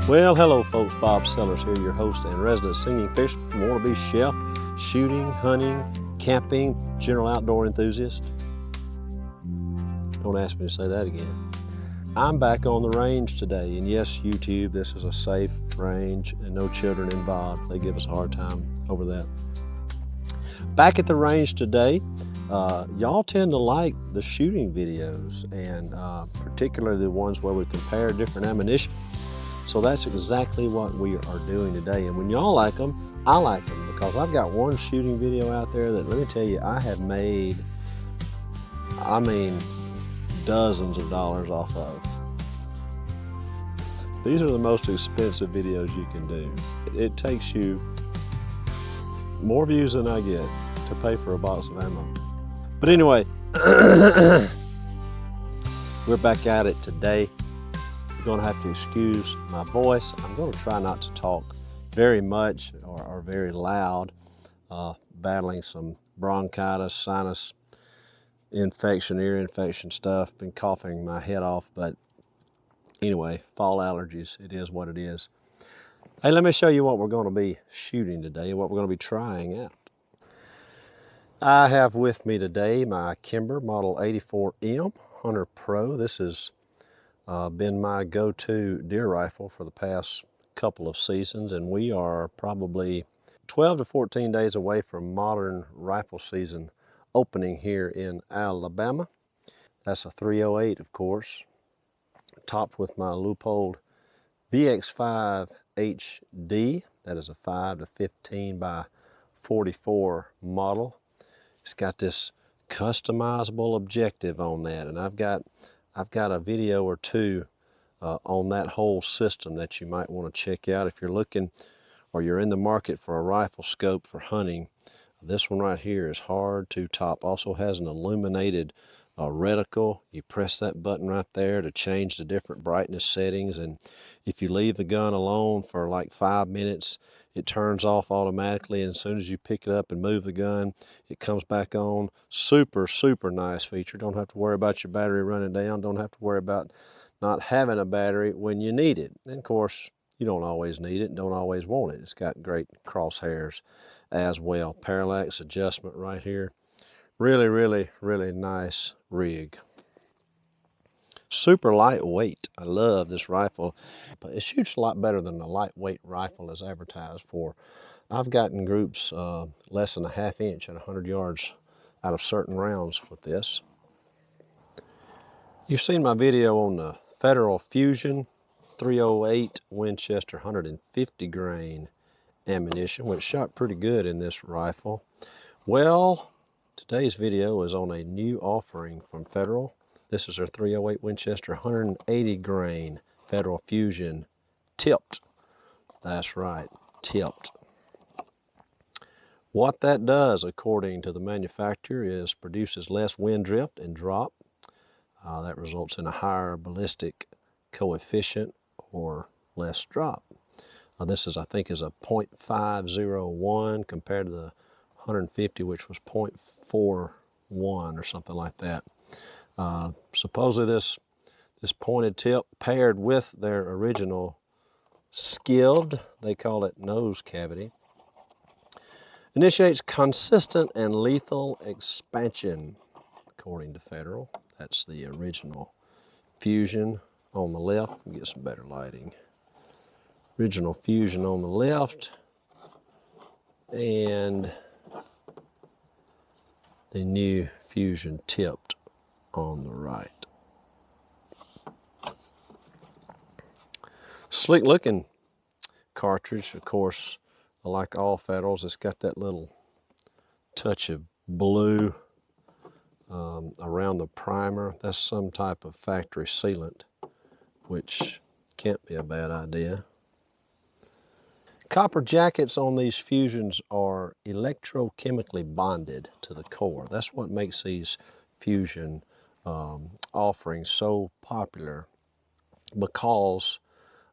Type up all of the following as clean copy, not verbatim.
Well, hello folks, Bob Sellers here, your host and resident singing fisherman, wannabe chef, shooting, hunting, camping, general outdoor enthusiast. Don't ask me to say that again. I'm back on the range today, and yes, YouTube, this is a safe range and no children involved. They give us a hard time over that. Back at the range today, y'all tend to like the shooting videos, and particularly the ones where we compare different ammunition. So that's exactly what we are doing today. And when y'all like them, I like them, because I've got one shooting video out there that, let me tell you, I have made, dozens of dollars off of. These are the most expensive videos you can do. It takes you more views than I get to pay for a box of ammo. But anyway, we're back at it today. You're gonna have to excuse my voice. I'm gonna try not to talk very much or very loud, battling some bronchitis, sinus infection, ear infection stuff. Been coughing my head off, but anyway, fall allergies, it is what it is. Hey, let me show you what we're gonna be shooting today, what we're gonna be trying out. I have with me today my Kimber Model 84M Hunter Pro. This has been my go-to deer rifle for the past couple of seasons, and we are probably 12 to 14 days away from modern rifle season opening here in Alabama. That's a 308, of course, topped with my Leupold VX5 HD. That is a 5 to 15 by 44 model. It's got this customizable objective on that, and I've got a video or two on that whole system that you might want to check out if you're looking or you're in the market for a rifle scope for hunting. This one right here is hard to top. Also has an illuminated reticle. You press that button right there to change the different brightness settings, and if you leave the gun alone for like 5 minutes, it turns off automatically, and as soon as you pick it up and move the gun, it comes back on. Super, super nice feature. Don't have to worry about your battery running down. Don't have to worry about not having a battery when you need it. And of course, you don't always need it and don't always want it. It's got great crosshairs as well. Parallax adjustment right here. Really, really, really nice rig. Super lightweight. I love this rifle, but it shoots a lot better than the lightweight rifle is advertised for. I've gotten groups less than a ½ inch at 100 yards out of certain rounds with this. You've seen my video on the Federal Fusion 308 Winchester 150 grain ammunition, which shot pretty good in this rifle. Well, today's video is on a new offering from Federal. This is their 308 Winchester 180 grain Federal Fusion tipped. That's right, tipped. What that does, according to the manufacturer, is produces less wind drift and drop. That results in a higher ballistic coefficient or less drop. This is, I think, is a 0.501 compared to the 150, which was 0.41 or something like that. Supposedly this pointed tip paired with their original skilled, they call it nose cavity, initiates consistent and lethal expansion, according to Federal. That's the original Fusion on the left. Let me get some better lighting. Original Fusion on the left, and the new Fusion tipped on the right. Slick looking cartridge, of course, like all Federals. It's got that little touch of blue around the primer. That's some type of factory sealant, which can't be a bad idea. Copper jackets on these Fusions are electrochemically bonded to the core. That's what makes these Fusion offerings so popular, because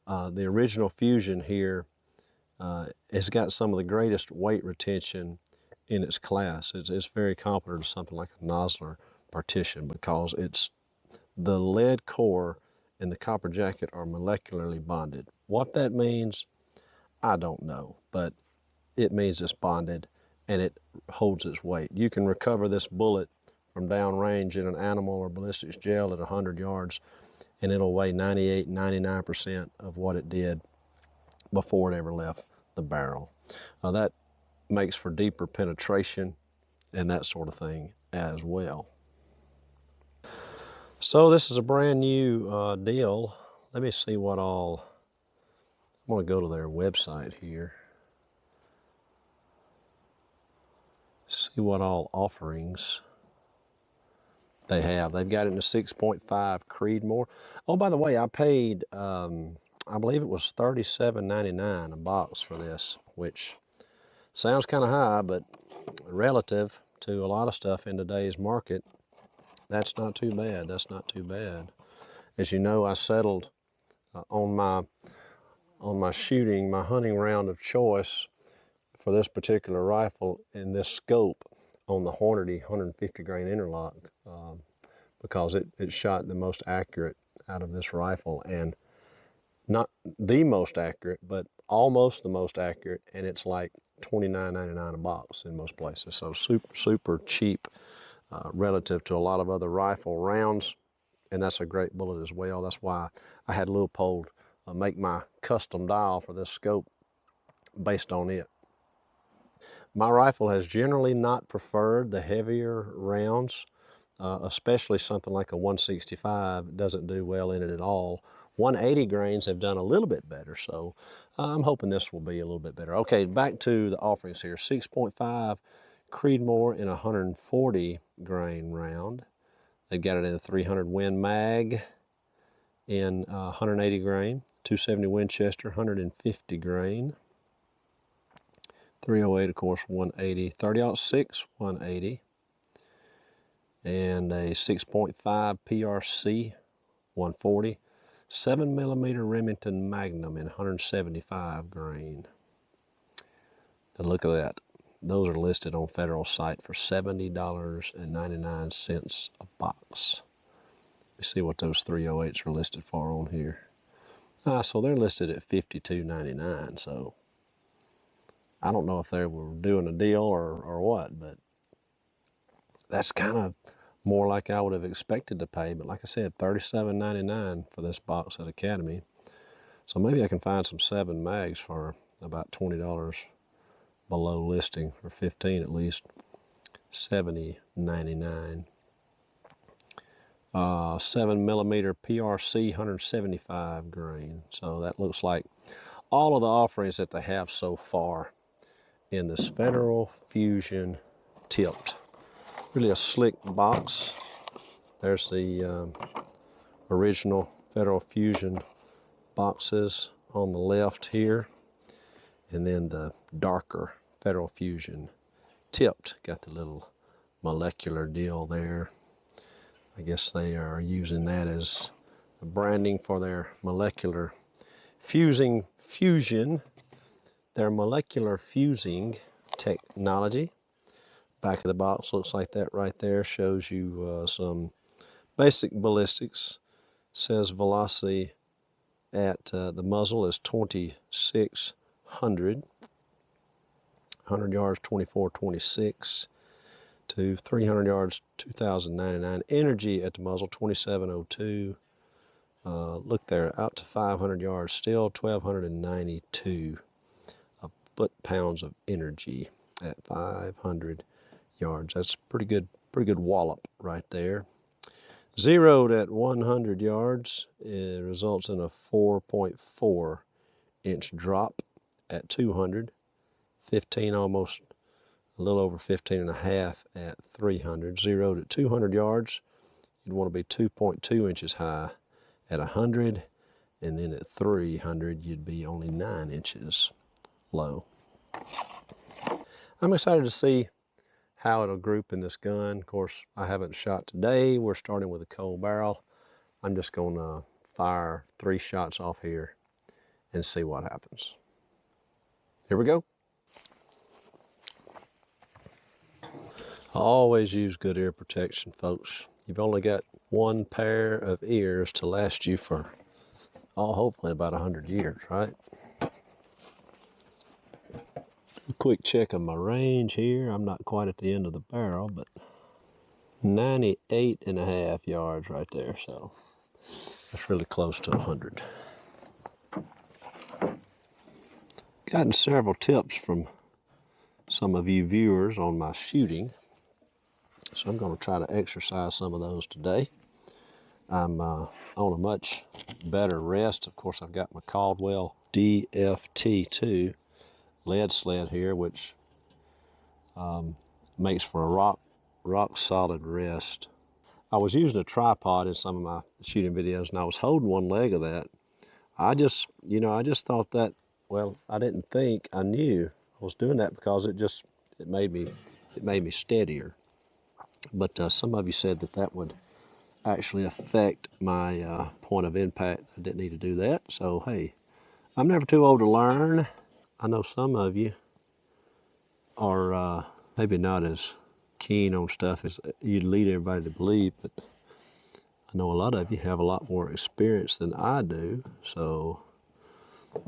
the original Fusion here has got some of the greatest weight retention in its class. It's very comparable to something like a Nosler partition, because it's the lead core and the copper jacket are molecularly bonded. What that means, I don't know, but it means it's bonded and it holds its weight. You can recover this bullet from downrange in an animal or ballistics gel at 100 yards, and it'll weigh 98, 99% of what it did before it ever left the barrel. That makes for deeper penetration and that sort of thing as well. So this is a brand new deal. Let me see what all, I'm gonna go to their website here. See what all offerings they have. They've got it in a 6.5 Creedmoor. Oh, by the way, I paid, I believe it was $37.99 a box for this, which sounds kind of high, but relative to a lot of stuff in today's market, that's not too bad. That's not too bad. As you know, I settled on my shooting, my hunting round of choice for this particular rifle in this scope on the Hornady 150 grain interlock because it shot the most accurate out of this rifle, and not the most accurate, but almost the most accurate, and it's like $29.99 a box in most places. So super cheap relative to a lot of other rifle rounds, and that's a great bullet as well. That's why I had Leupold make my custom dial for this scope based on it. My rifle has generally not preferred the heavier rounds, especially something like a 165. It doesn't do well in it at all. 180 grains have done a little bit better, so I'm hoping this will be a little bit better. Okay, back to the offerings here. 6.5 Creedmoor in a 140 grain round. They've got it in a 300 Win Mag in 180 grain, 270 Winchester, 150 grain. 308, of course, 180, 30-06, 180, and a 6.5 PRC, 140, 7mm Remington Magnum in 175 grain. Now look at that. Those are listed on Federal site for $70.99 a box. Let me see what those 308s are listed for on here. So they're listed at $52.99, so I don't know if they were doing a deal or what, but that's kind of more like I would have expected to pay. But like I said, $37.99 for this box at Academy. So maybe I can find some 7 mags for about $20 below listing, or $15 at least. $70.99. 7mm PRC 175 grain. So that looks like all of the offerings that they have so far in this Federal Fusion tipped. Really a slick box. There's the original Federal Fusion boxes on the left here, and then the darker Federal Fusion tipped. Got the little molecular deal there. I guess they are using that as a branding for their molecular fusion, their molecular fusing technology. Back of the box looks like that right there. Shows you some basic ballistics. Says velocity at the muzzle is 2,600. 100 yards, 2426. To 300 yards, 2,099. Energy at the muzzle, 2,702. Look there, out to 500 yards, still 1,292 foot-pounds of energy at 500 yards. That's pretty good wallop right there. Zeroed at 100 yards, it results in a 4.4 inch drop at 200. 15, almost a little over 15 and a half at 300. Zeroed at 200 yards, you'd want to be 2.2 inches high at 100, and then at 300 you'd be only 9 inches low. I'm excited to see how it'll group in this gun. Of course, I haven't shot today. We're starting with a cold barrel. I'm just going to fire 3 shots off here and see what happens. Here we go. Always use good ear protection, folks. You've only got one pair of ears to last you for Oh, hopefully about 100 years, right? A quick check of my range here. I'm not quite at the end of the barrel, but 98.5 yards right there, so that's really close to 100. Gotten several tips from some of you viewers on my shooting, so I'm going to try to exercise some of those today. I'm on a much better rest. Of course, I've got my Caldwell DFT2 lead sled here, which makes for a rock solid rest. I was using a tripod in some of my shooting videos, and I was holding one leg of that. I just thought that, well, I didn't think, I knew I was doing that because it made me steadier. But some of you said that would actually affect my point of impact. I didn't need to do that. So hey, I'm never too old to learn. I know some of you are maybe not as keen on stuff as you'd lead everybody to believe, but I know a lot of you have a lot more experience than I do. So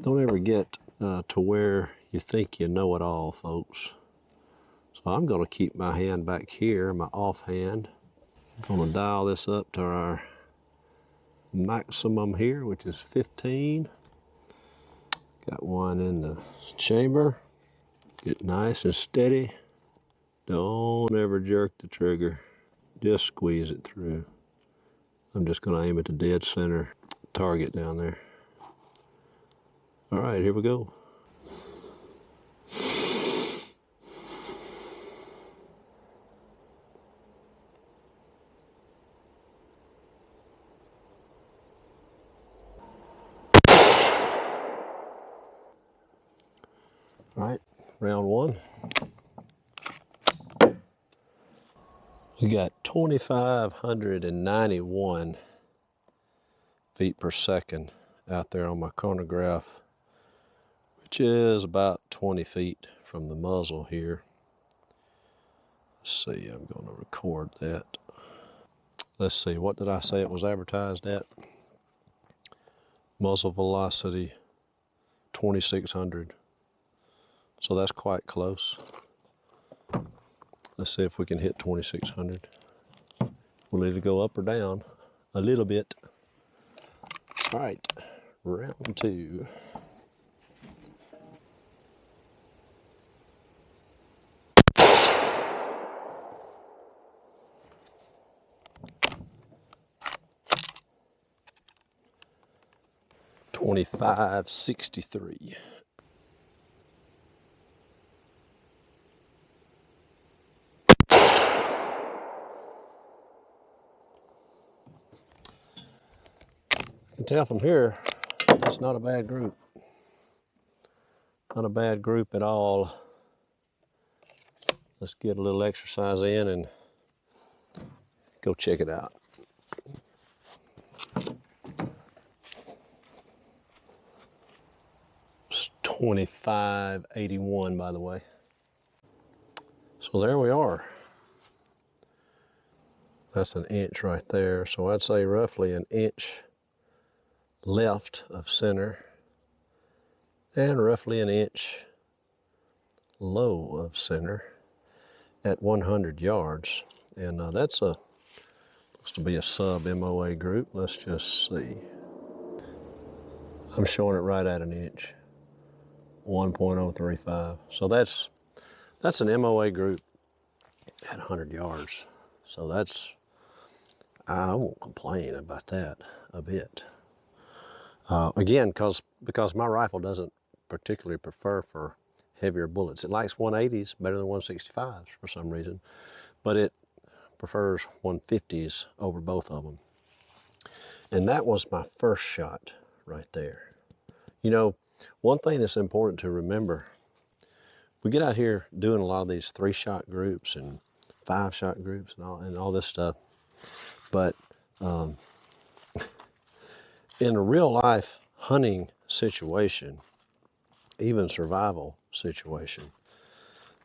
don't ever get to where you think you know it all, folks. So I'm going to keep my hand back here, my off hand. I'm going to dial this up to our maximum here, which is 15. Got one in the chamber. Get nice and steady. Don't ever jerk the trigger. Just squeeze it through. I'm just going to aim at the dead center target down there. All right, here we go. All right, round one. We got 2,591 feet per second out there on my chronograph, which is about 20 feet from the muzzle here. Let's see, I'm going to record that. Let's see, what did I say it was advertised at? Muzzle velocity 2,600. So that's quite close. Let's see if we can hit 2,600. We'll either go up or down a little bit. All right, round two. $25.63. You can tell from here, it's not a bad group. Not a bad group at all. Let's get a little exercise in and go check it out. It's 25.81, by the way. So there we are. That's an inch right there. So I'd say roughly an inch left of center and roughly an inch low of center at 100 yards. And that's looks to be a sub MOA group. Let's just see. I'm showing it right at an inch, 1.035. So that's an MOA group at 100 yards. So I won't complain about that a bit. Again, because my rifle doesn't particularly prefer for heavier bullets. It likes 180s better than 165s for some reason, but it prefers 150s over both of them. And that was my first shot right there. You know, one thing that's important to remember, we get out here doing a lot of these 3-shot groups and 5-shot groups and all this stuff, but in a real life hunting situation, even survival situation,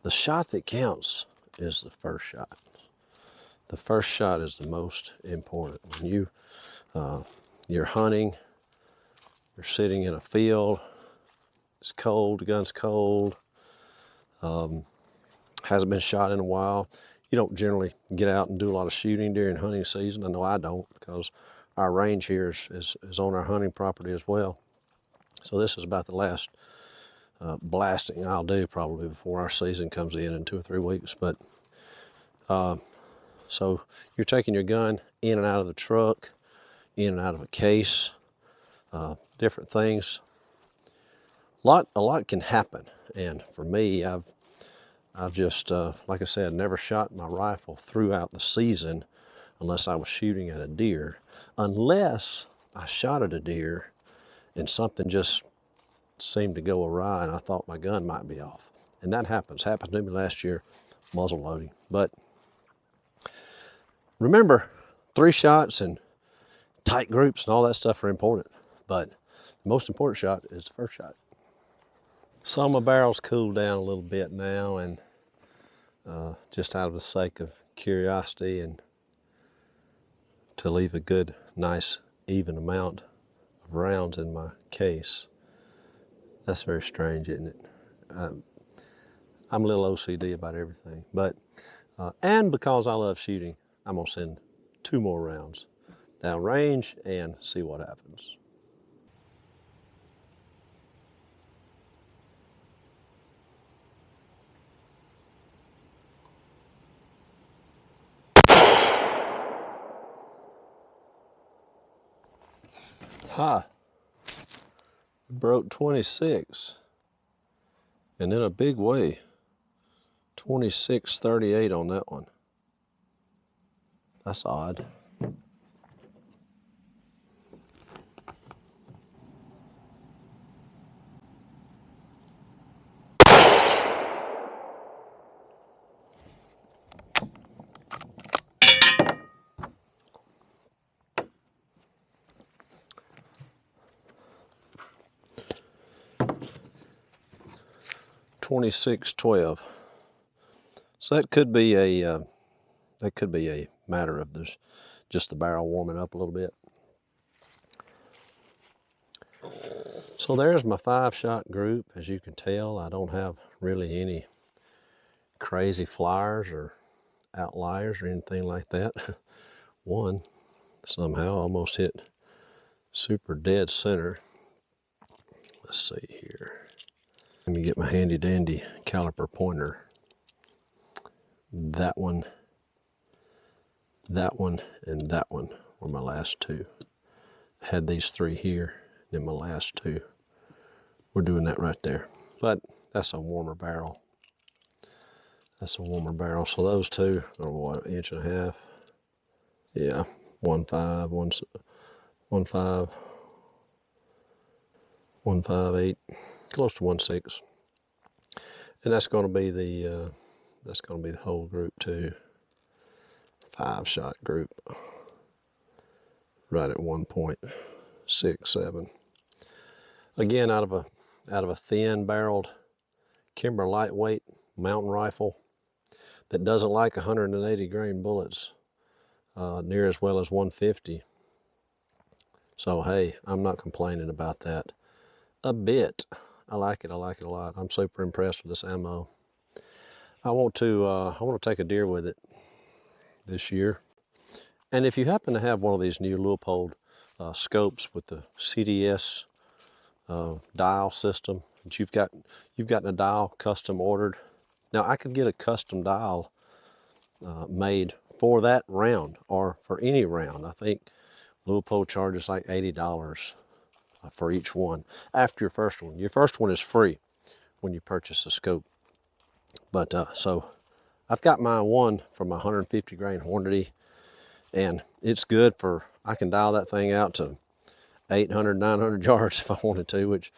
the shot that counts is the first shot. The first shot is the most important. When you're hunting, you're sitting in a field, it's cold, the gun's cold, hasn't been shot in a while. You don't generally get out and do a lot of shooting during hunting season. I know I don't, because our range here is on our hunting property as well. So this is about the last blasting I'll do probably before our season comes in 2 or 3 weeks. But so you're taking your gun in and out of the truck, in and out of a case, different things. A lot can happen. And for me, I've just, like I said, never shot my rifle throughout the season unless I was shooting at a deer. Unless I shot at a deer and something just seemed to go awry and I thought my gun might be off. And that happens. Happened to me last year, muzzle loading. But remember, 3 shots and tight groups and all that stuff are important. But the most important shot is the first shot. So my barrel's cooled down a little bit now, and just out of the sake of curiosity and to leave a good, nice, even amount of rounds in my case. That's very strange, isn't it? I'm a little OCD about everything, but and because I love shooting, I'm gonna send 2 more rounds down range and see what happens. Ha! Broke 26, and in a big way. 26.38 on that one. That's odd. $26.12. So that could be a matter of this, just the barrel warming up a little bit. So there's my 5-shot group. As you can tell, I don't have really any crazy flyers or outliers or anything like that. One somehow almost hit super dead center. Let's see here. Let me get my handy dandy caliper pointer. That one, and that one were my last 2. I had these 3 here, and then my last 2. We're doing that right there. But that's a warmer barrel. That's a warmer barrel. So those 2 are what, 1.5 inches? Yeah, 1.5, 1.5, 1.58, close to 1.6. And that's going to be the whole group too. 5-shot group, right at 1.67. Again, out of a thin barreled Kimber lightweight mountain rifle that doesn't like 180 grain bullets near as well as 150. So hey, I'm not complaining about that a bit. I like it a lot. I'm super impressed with this ammo. I want to take a deer with it this year. And if you happen to have one of these new Leupold scopes with the CDS dial system, that you've gotten a dial custom ordered. Now I could get a custom dial made for that round or for any round. I think Leupold charges like $80 for each one after your first one. Your first one is free when you purchase the scope. But so I've got my one for my 150 grain Hornady, and it's good for, I can dial that thing out to 800, 900 yards if I wanted to, which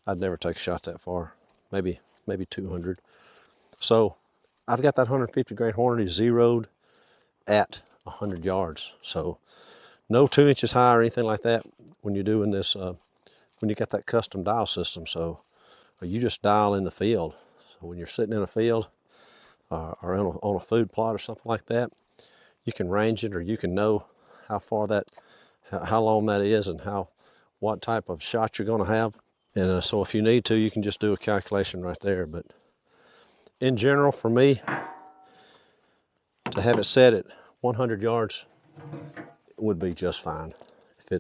I'd never take a shot that far, maybe 200. So I've got that 150 grain Hornady zeroed at 100 yards. So no 2 inches high or anything like that when you're doing this, when you got that custom dial system. So you just dial in the field. So when you're sitting in a field or on a food plot or something like that, you can range it, or you can know how far that, how long that is, and what type of shot you're gonna have. And so if you need to, you can just do a calculation right there. But in general, for me, to have it set at 100 yards would be just fine. If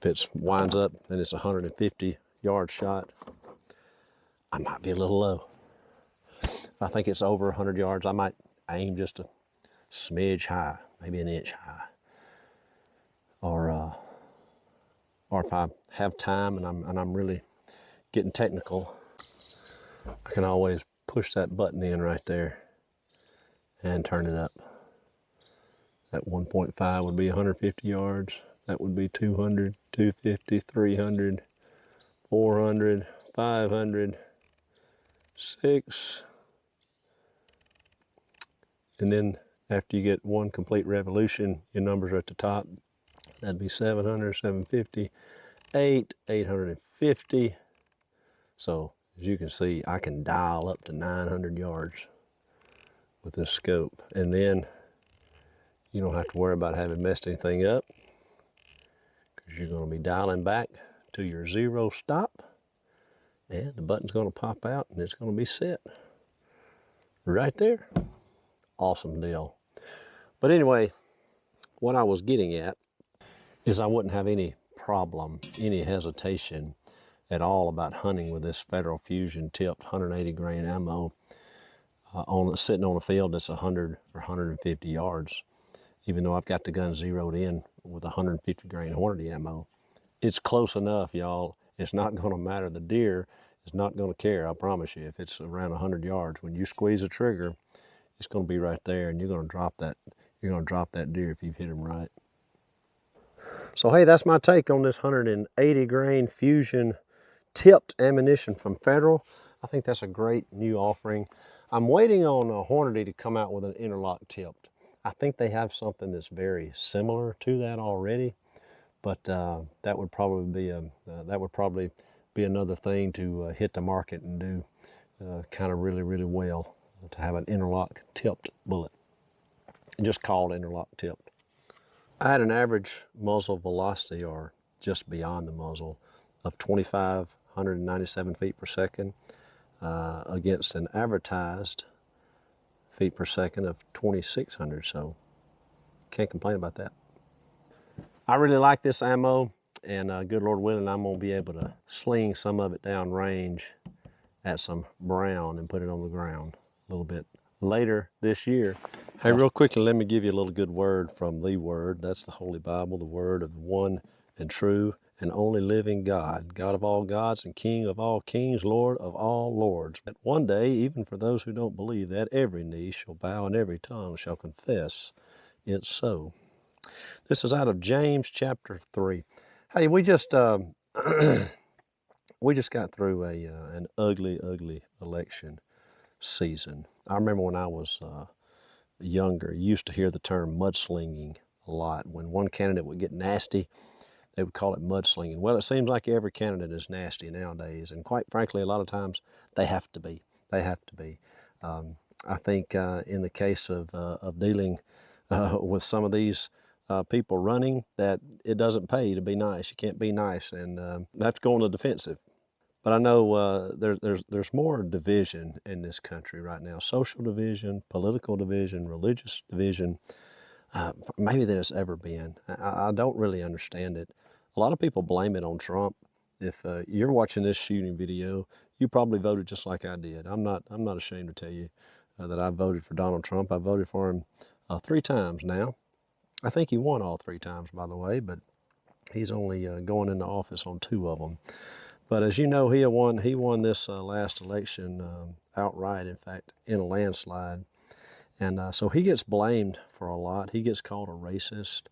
it's winds up and it's a 150 yard shot, I might be a little low. If I think it's over 100 yards, I might aim just a smidge high, maybe an inch high. Or if I have time and I'm really getting technical, I can always push that button in right there and turn it up. That 1.5 would be 150 yards. That would be 200, 250, 300, 400, 500, 6. And then after you get one complete revolution, your numbers are at the top. That'd be 700, 750, 850. So as you can see, I can dial up to 900 yards with this scope. And then you don't have to worry about having messed anything up, because you're going to be dialing back to your 0 stop, and the button's going to pop out and it's going to be set right there. Awesome deal. But anyway, what I was getting at is I wouldn't have any problem, any hesitation at all about hunting with this Federal Fusion tipped 180 grain ammo sitting on a field that's 100 or 150 yards. Even though I've got the gun zeroed in with 150 grain Hornady ammo. It's close enough, y'all. It's not gonna matter. The deer is not gonna care, I promise you. If it's around 100 yards, when you squeeze the trigger, it's gonna be right there, and you're gonna drop that deer if you've hit him right. So hey, that's my take on this 180 grain Fusion tipped ammunition from Federal. I think that's a great new offering. I'm waiting on Hornady to come out with an interlock tipped. I think they have something that's very similar to that already, but that would probably be another thing to hit the market and do kind of really, really well, to have an interlock tipped bullet, just called interlock tipped. I had an average muzzle velocity, or just beyond the muzzle, of 2,597 feet per second against an advertised feet per second of 2,600, so can't complain about that. I really like this ammo, and good Lord willing, I'm gonna be able to sling some of it down range at some brown and put it on the ground a little bit later this year. Hey, real quickly, let me give you a little good word from the Word. That's the Holy Bible, the Word of the one and true and only living God, God of all gods and King of all kings, Lord of all lords. But one day, even for those who don't believe that, every knee shall bow and every tongue shall confess it's so. This is out of James chapter 3. Hey, we just got through an ugly election season. I remember when I was younger, you used to hear the term mudslinging a lot. When one candidate would get nasty, they would call it mudslinging. Well, it seems like every candidate is nasty nowadays, and quite frankly, a lot of times they have to be. They have to be. I think in the case of dealing with some of these people running, that it doesn't pay to be nice. You can't be nice, and have to go on the defensive. But I know there's more division in this country right now. Social division, political division, religious division, maybe than it's ever been. I don't really understand it. A lot of people blame it on Trump. If you're watching this shooting video, you probably voted just like I did. I'm not ashamed to tell you that I voted for Donald Trump. I voted for him 3 times now. I think he won all 3 times, by the way, but he's only going into office on 2 of them. But as you know, he won this last election outright, in fact, in a landslide. And so he gets blamed for a lot. He gets called a racist.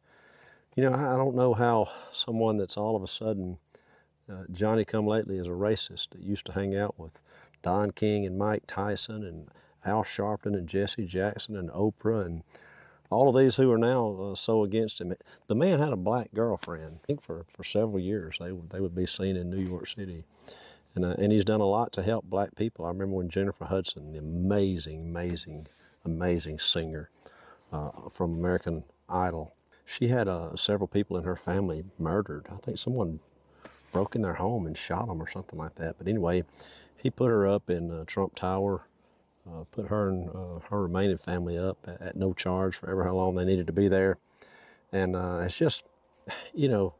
You know, I don't know how someone that's all of a sudden Johnny-come-lately is a racist that used to hang out with Don King and Mike Tyson and Al Sharpton and Jesse Jackson and Oprah and all of these who are now so against him. The man had a black girlfriend. I think for several years they would be seen in New York City. And he's done a lot to help black people. I remember when Jennifer Hudson, the amazing singer from American Idol, she had several people in her family murdered. I think someone broke in their home and shot them or something like that. But anyway, he put her up in Trump Tower, put her and her remaining family up at no charge for ever how long they needed to be there. And it's just, you know,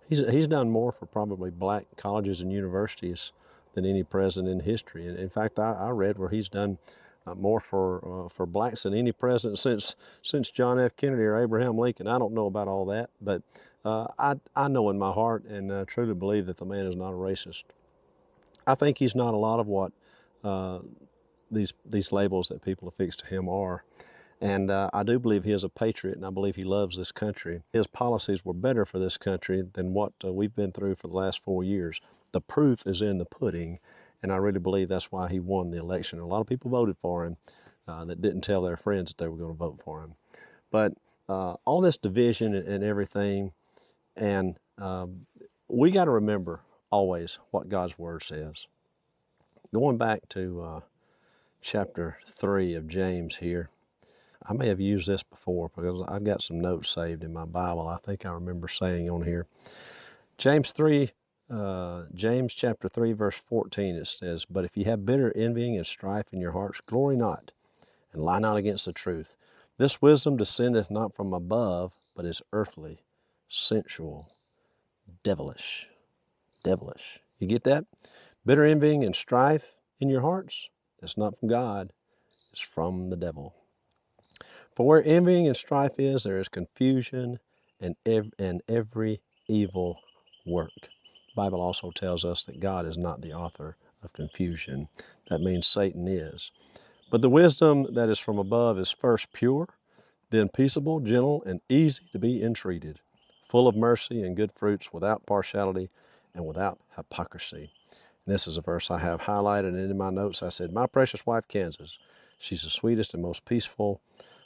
he's done more for probably black colleges and universities than any president in history. And in fact, I read where he's done more for blacks than any president since John F. Kennedy or Abraham Lincoln. I don't know about all that, but I know in my heart and truly believe that the man is not a racist. I think he's not a lot of what these labels that people affix to him are. And I do believe he is a patriot, and I believe he loves this country. His policies were better for this country than what we've been through for the last 4 years. The proof is in the pudding, and I really believe that's why he won the election. A lot of people voted for him that didn't tell their friends that they were going to vote for him. But all this division and everything, and we got to remember always what God's Word says. Going back to chapter 3 of James here, I may have used this before because I've got some notes saved in my Bible. I think I remember saying on here. James chapter 3, verse 14, it says, "But if you have bitter envying and strife in your hearts, glory not, and lie not against the truth. This wisdom descendeth not from above, but is earthly, sensual, devilish." Devilish. You get that? Bitter envying and strife in your hearts, that's not from God, it's from the devil. For where envying and strife is, there is confusion and every evil work. The Bible also tells us that God is not the author of confusion. That means Satan is. But the wisdom that is from above is first pure, then peaceable, gentle, and easy to be entreated, full of mercy and good fruits, without partiality and without hypocrisy. And this is a verse I have highlighted, and in my notes I said, "My precious wife, Kansas, she's the sweetest and most peaceful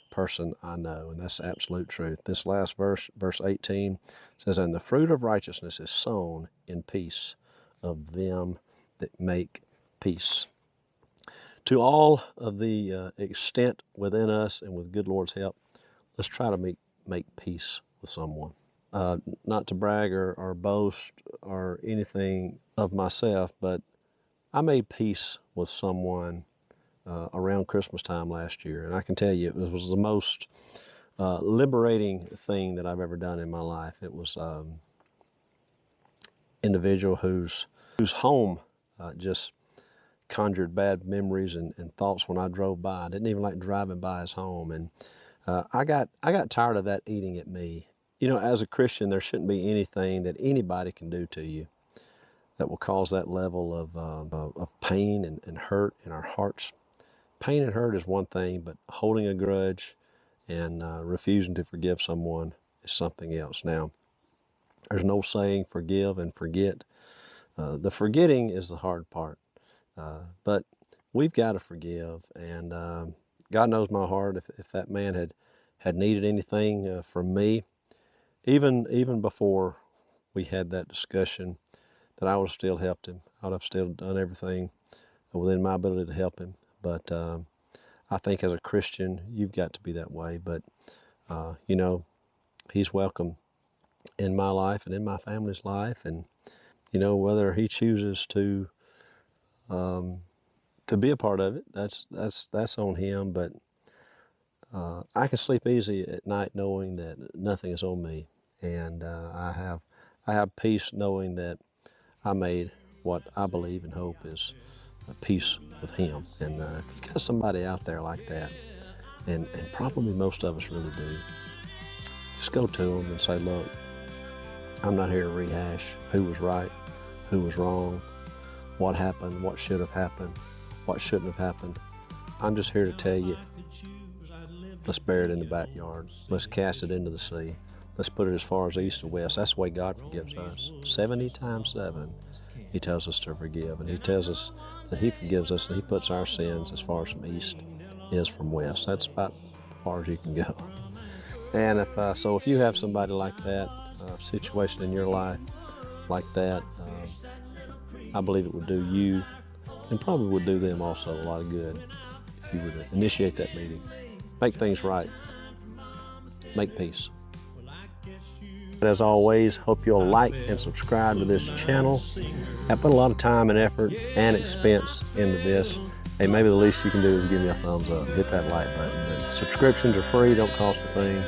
person I know," and that's absolute truth. This last verse, verse 18, says, "And the fruit of righteousness is sown in peace of them that make peace." To all of the extent within us and with good Lord's help, let's try to make peace with someone. Not to brag or boast or anything of myself, but I made peace with someone around Christmas time last year, and I can tell you it was the most liberating thing that I've ever done in my life. It was individual whose home just conjured bad memories and thoughts when I drove by. I didn't even like driving by his home, and I got tired of that eating at me. You know, as a Christian, there shouldn't be anything that anybody can do to you that will cause that level of pain and hurt in our hearts. Pain and hurt is one thing, but holding a grudge and refusing to forgive someone is something else. Now, there's no saying forgive and forget. The forgetting is the hard part, but we've got to forgive. And God knows my heart. If that man had needed anything from me, even before we had that discussion, that I would have still helped him. I would have still done everything within my ability to help him. But I think as a Christian, you've got to be that way. But, you know, he's welcome in my life and in my family's life. And, you know, whether he chooses to be a part of it, that's on him. But I can sleep easy at night knowing that nothing is on me. And I have peace knowing that I made what I believe and hope is peace with him. And if you got somebody out there like that, and probably most of us really do, just go to them and say, "Look, I'm not here to rehash who was right, who was wrong, what happened, what should have happened, what shouldn't have happened. I'm just here to tell you, let's bury it in the backyard. Let's cast it into the sea. Let's put it as far as east to west." That's the way God forgives us. 70 times 7, he tells us to forgive. And he tells us that he forgives us and he puts our sins as far as from east is from west. That's about as far as you can go. And if you have somebody like that, a situation in your life like that, I believe it would do you and probably would do them also a lot of good if you would initiate that meeting. Make things right. Make peace. As always, hope you'll like and subscribe to this channel. I put a lot of time and effort and expense into this. Hey, maybe the least you can do is give me a thumbs up, hit that like button. But subscriptions are free, don't cost a thing.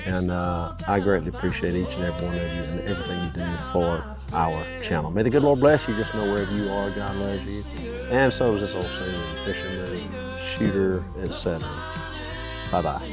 And I greatly appreciate each and every one of you and everything you do for our channel. May the good Lord bless you. Just know wherever you are, God loves you. And so is this old saying, fisherman, shooter, etc. Bye-bye.